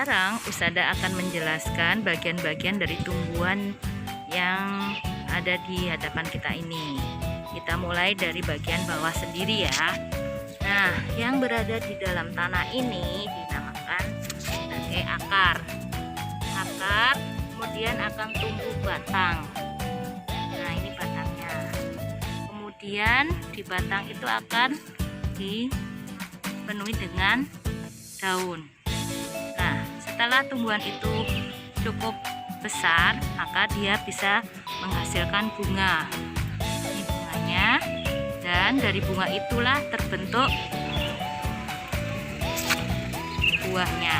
Sekarang Usada akan menjelaskan bagian-bagian dari tumbuhan yang ada di hadapan kita ini. Kita mulai dari bagian bawah sendiri ya. Nah, yang berada di dalam tanah ini dinamakan sebagai akar. Akar kemudian akan tumbuh batang. Nah, ini batangnya. Kemudian di batang itu akan dipenuhi dengan daun. Nah, setelah tumbuhan itu cukup besar, maka dia bisa menghasilkan bunga. Ini bunganya, dan dari bunga itulah terbentuk buahnya.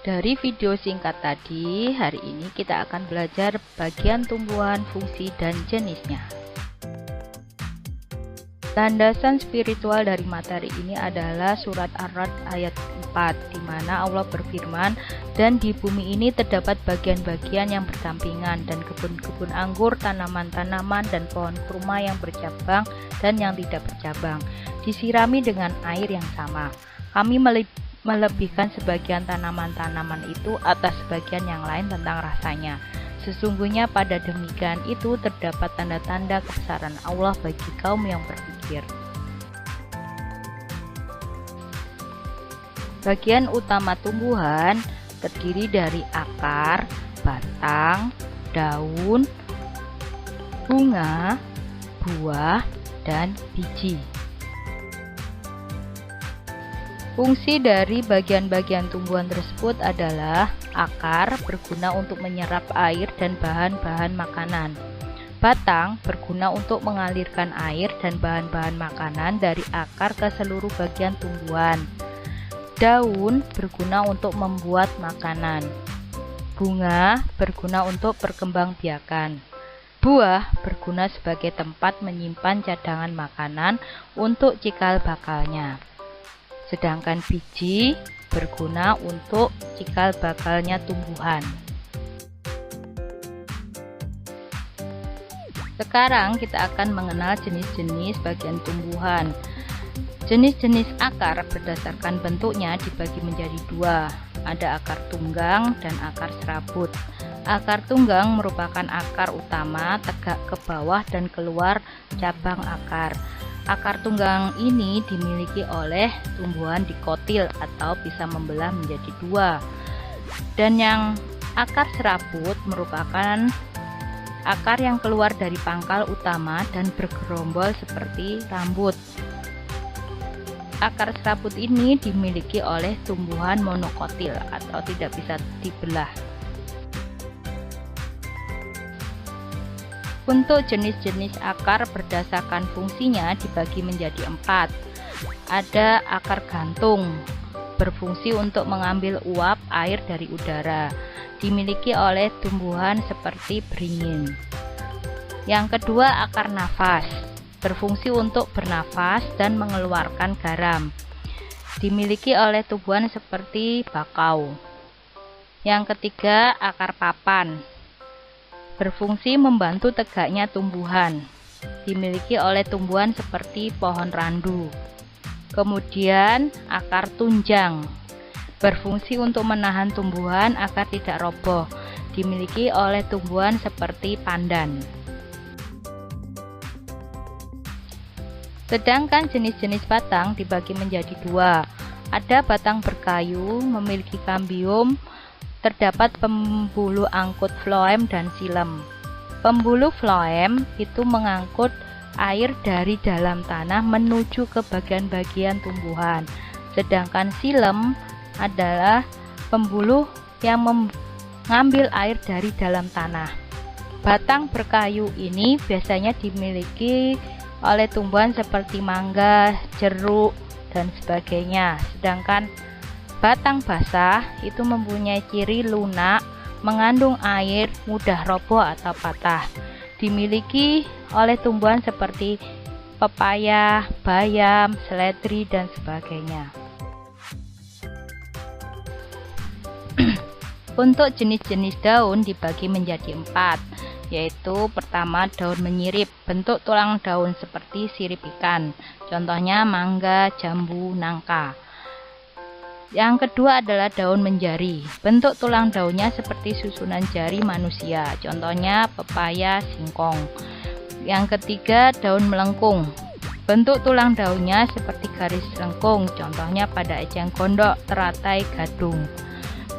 Dari video singkat tadi, hari ini kita akan belajar bagian tumbuhan, fungsi, dan jenisnya. Landasan spiritual dari materi ini adalah surat Ar-Ra'd ayat 4, di mana Allah berfirman, dan di bumi ini terdapat bagian-bagian yang berdampingan, dan kebun-kebun anggur, tanaman-tanaman, dan pohon kurma yang bercabang dan yang tidak bercabang, disirami dengan air yang sama. Kami melebihkan sebagian tanaman-tanaman itu atas sebagian yang lain tentang rasanya. Sesungguhnya pada demikian itu terdapat tanda-tanda kebesaran Allah bagi kaum yang berpikir. Bagian utama tumbuhan terdiri dari akar, batang, daun, bunga, buah, dan biji. Fungsi dari bagian-bagian tumbuhan tersebut adalah akar berguna untuk menyerap air dan bahan-bahan makanan. Batang berguna untuk mengalirkan air dan bahan-bahan makanan dari akar ke seluruh bagian tumbuhan. Daun berguna untuk membuat makanan. Bunga berguna untuk perkembangbiakan. Buah berguna sebagai tempat menyimpan cadangan makanan untuk cikal bakalnya. Sedangkan biji berguna untuk cikal bakalnya tumbuhan. Sekarang kita akan mengenal jenis-jenis bagian tumbuhan. Jenis-jenis akar berdasarkan bentuknya dibagi menjadi dua. Ada akar tunggang dan akar serabut. Akar tunggang merupakan akar utama tegak ke bawah dan keluar cabang akar. Akar tunggang ini dimiliki oleh tumbuhan dikotil atau bisa membelah menjadi dua. Dan yang akar serabut merupakan akar yang keluar dari pangkal utama dan bergerombol seperti rambut. Akar serabut ini dimiliki oleh tumbuhan monokotil atau tidak bisa dibelah. Untuk jenis-jenis akar berdasarkan fungsinya dibagi menjadi 4. Ada akar gantung, berfungsi untuk mengambil uap air dari udara, dimiliki oleh tumbuhan seperti beringin. Yang kedua, akar nafas, berfungsi untuk bernafas dan mengeluarkan garam, dimiliki oleh tumbuhan seperti bakau. Yang ketiga, akar papan, berfungsi membantu tegaknya tumbuhan, dimiliki oleh tumbuhan seperti pohon randu. Kemudian akar tunjang, berfungsi untuk menahan tumbuhan agar tidak roboh, dimiliki oleh tumbuhan seperti pandan. Sedangkan jenis-jenis batang dibagi menjadi dua. Ada batang berkayu, memiliki kambium, terdapat pembuluh angkut floem dan xilem. Pembuluh floem itu mengangkut air dari dalam tanah menuju ke bagian-bagian tumbuhan. Sedangkan xilem adalah pembuluh yang mengambil air dari dalam tanah. Batang berkayu ini biasanya dimiliki oleh tumbuhan seperti mangga, jeruk, dan sebagainya. Sedangkan batang basah itu mempunyai ciri lunak, mengandung air, mudah roboh atau patah. Dimiliki oleh tumbuhan seperti pepaya, bayam, seledri, dan sebagainya. Untuk jenis-jenis daun dibagi menjadi 4. yaitu pertama daun menyirip, bentuk tulang daun seperti sirip ikan, contohnya mangga, jambu, nangka. Yang kedua adalah daun menjari, bentuk tulang daunnya seperti susunan jari manusia, contohnya pepaya, singkong. Yang ketiga daun melengkung, bentuk tulang daunnya seperti garis lengkung, contohnya pada eceng gondok, teratai, gadung.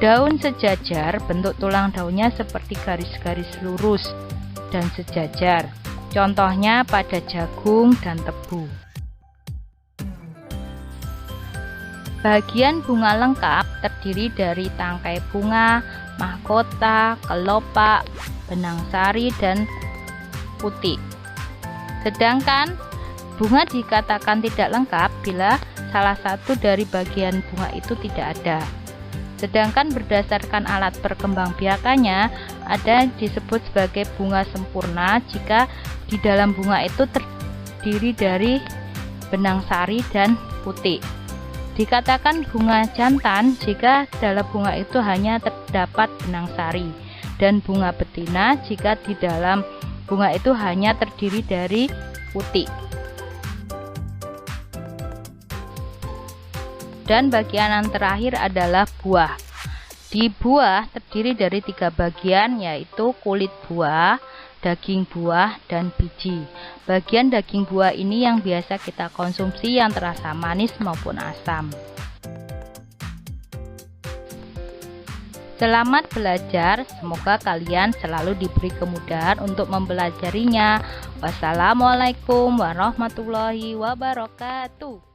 Daun sejajar, bentuk tulang daunnya seperti garis-garis lurus dan sejajar, contohnya pada jagung dan tebu. Bagian bunga lengkap terdiri dari tangkai bunga, mahkota, kelopak, benang sari, dan putik. Sedangkan bunga dikatakan tidak lengkap bila salah satu dari bagian bunga itu tidak ada. Sedangkan berdasarkan alat perkembangbiakannya ada disebut sebagai bunga sempurna jika di dalam bunga itu terdiri dari benang sari dan putik. Dikatakan bunga jantan jika dalam bunga itu hanya terdapat benang sari, dan bunga betina jika di dalam bunga itu hanya terdiri dari putik. Dan bagian yang terakhir adalah buah. Di buah terdiri dari 3 bagian, yaitu kulit buah, daging buah, dan biji. Bagian daging buah ini yang biasa kita konsumsi yang terasa manis maupun asam. Selamat belajar, semoga kalian selalu diberi kemudahan untuk mempelajarinya. Wassalamualaikum warahmatullahi wabarakatuh.